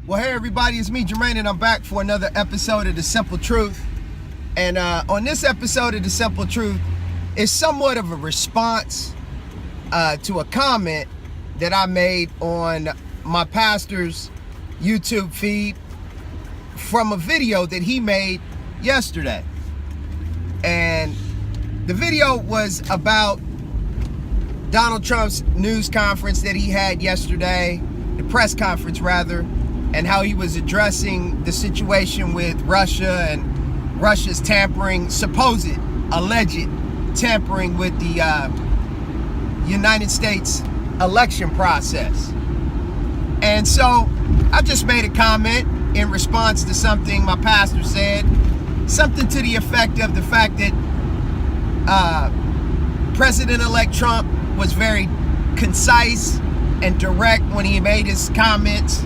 Well, hey everybody, it's me, Jermaine, and I'm back for another episode of The Simple Truth. And on this episode of The Simple Truth, it's somewhat of a response to a comment that I made on my pastor's YouTube feed from a video that he made yesterday. And the video was about Donald Trump's news conference that he had yesterday, the press conference rather, and how he was addressing the situation with Russia and Russia's tampering, supposed, alleged tampering with the United States election process. And so I just made a comment in response to something my pastor said, something to the effect of the fact that President-elect Trump was very concise and direct when he made his comments,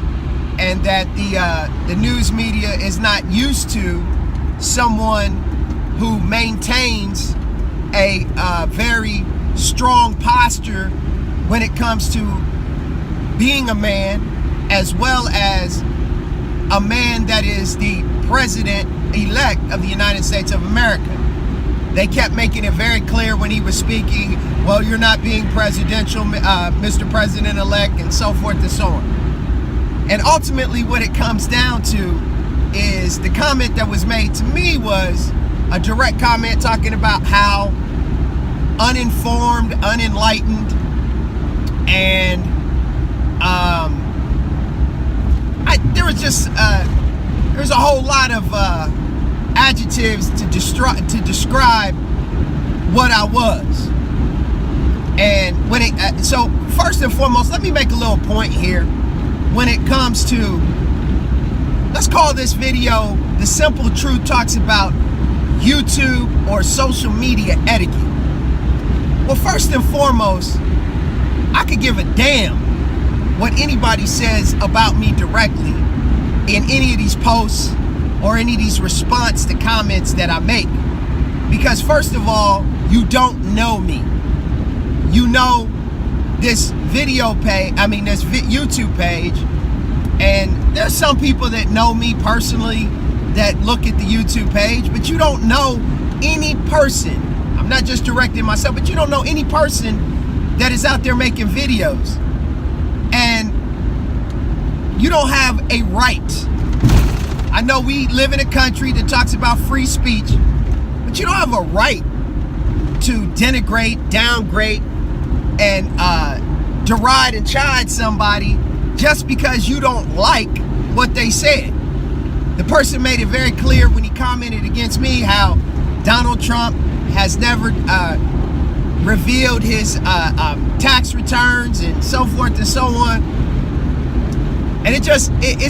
and that the news media is not used to someone who maintains a very strong posture when it comes to being a man, as well as a man that is the president-elect of the United States of America. They kept making it very clear when he was speaking, well, you're not being presidential, Mr. President-elect, and so forth and so on. And ultimately what it comes down to is the comment that was made to me was a direct comment talking about how uninformed, unenlightened, and there's a whole lot of adjectives to describe what I was. And when so first and foremost, let me make a little point here. When it comes to, let's call this video, The Simple Truth Talks About YouTube or Social Media Etiquette. Well, first and foremost, I could give a damn what anybody says about me directly in any of these posts or any of these response to comments that I make. Because first of all, you don't know me. You know this video page, this YouTube page, and there's some people that know me personally that look at the YouTube page, but you don't know any person. I'm not just directing myself, but you don't know any person that is out there making videos. And you don't have a right. I know we live in a country that talks about free speech, but you don't have a right to denigrate, downgrade, and deride and chide somebody just because you don't like what they said. The person made it very clear when he commented against me how Donald Trump has never revealed his tax returns and so forth and so on. And it's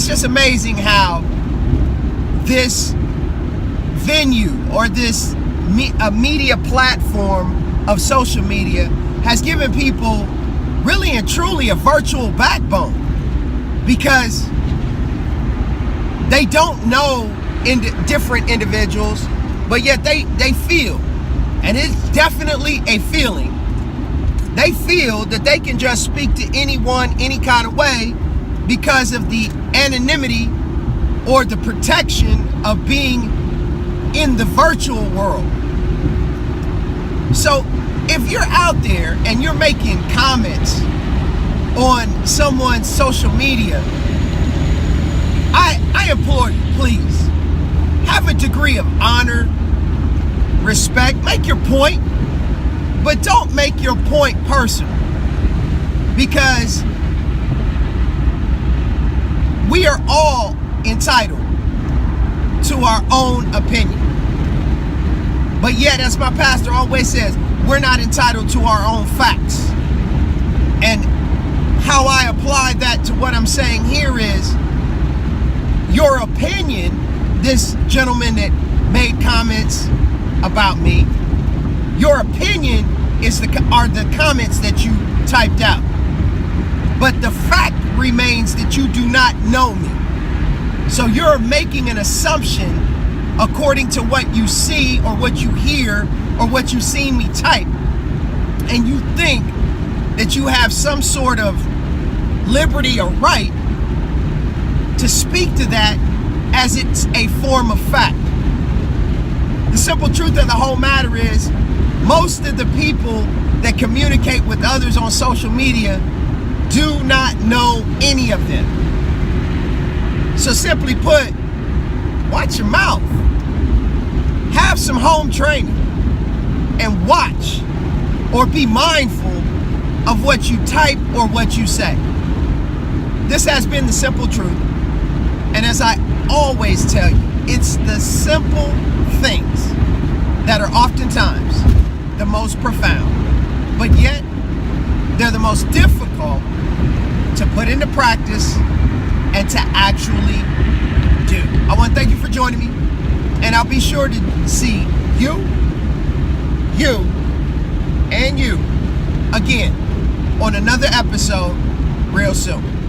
just amazing how this venue or this media platform of social media has given people really and truly a virtual backbone, because they don't know different individuals, but yet they feel, and it's definitely a feeling, they feel that they can just speak to anyone any kind of way because of the anonymity or the protection of being in the virtual world. So if you're out there and you're making comments on someone's social media, I implore you, please, have a degree of honor, respect, make your point, but don't make your point personal, because we are all entitled to our own opinion. But yet, as my pastor always says, we're not entitled to our own facts. And how I apply that to what I'm saying here is, your opinion, this gentleman that made comments about me, your opinion are the comments that you typed out. But the fact remains that you do not know me. So you're making an assumption according to what you see or what you hear or what you've seen me type. And you think that you have some sort of liberty or right to speak to that as it's a form of fact. The simple truth of the whole matter is, most of the people that communicate with others on social media do not know any of them. So simply put, watch your mouth. Have some home training and watch or be mindful of what you type or what you say. This has been the simple truth. And as I always tell you, it's the simple things that are oftentimes the most profound, but yet they're the most difficult to put into practice and to actually do. I want to thank you for joining me, and I'll be sure to see you, and you again on another episode real soon.